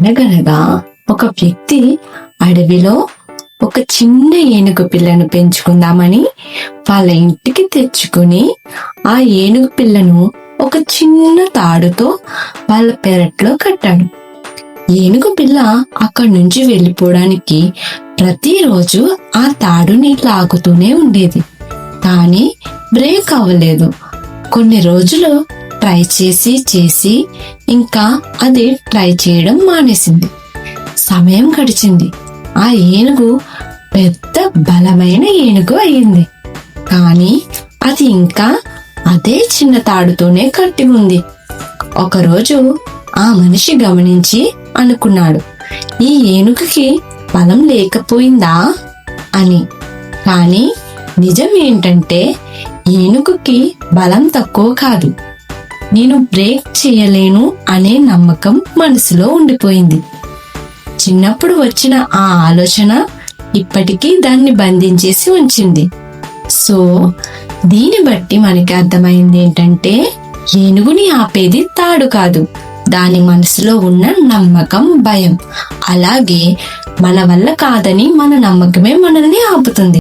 అనగనగా ఒక వ్యక్తి అడవిలో ఒక చిన్న ఏనుగు పిల్లను పెంచుకుందామని వాళ్ళ ఇంటికి తెచ్చుకుని ఆ ఏనుగు పిల్లను ఒక చిన్న తాడుతో వాళ్ళ పెరట్లో కట్టాడు. ఏనుగు పిల్ల అక్కడి నుంచి వెళ్ళిపోవడానికి ప్రతిరోజు ఆ తాడుని లాగుతూనే ఉండేది, కానీ బ్రేక్ అవ్వలేదు. కొన్ని రోజులు ట్రై చేసి ఇంకా అది ట్రై చేయడం మానేసింది. సమయం గడిచింది. ఆ ఏనుగు పెద్ద బలమైన ఏనుగు అయింది, కానీ అది ఇంకా అదే చిన్న తాడుతోనే కట్టి ఉంది. ఒకరోజు ఆ మనిషి గమనించి అనుకున్నాడు, ఈ ఏనుగుకి బలం లేకపోయిందా అని. కానీ నిజం ఏంటంటే ఏనుగుకి బలం తక్కువ కాదు, నేను బ్రేక్ చేయలేను అనే నమ్మకం మనసులో ఉండిపోయింది. చిన్నప్పుడు వచ్చిన ఆ ఆలోచన ఇప్పటికీ దాన్ని బంధించేసి ఉంచింది. సో దీన్ని బట్టి మనకి అర్థమైంది ఏంటంటే ఏనుగుని ఆపేది తాడు కాదు, దాని మనసులో ఉన్న నమ్మకం, భయం. అలాగే మన వల్ల కాదని మన నమ్మకమే మనల్ని ఆపుతుంది.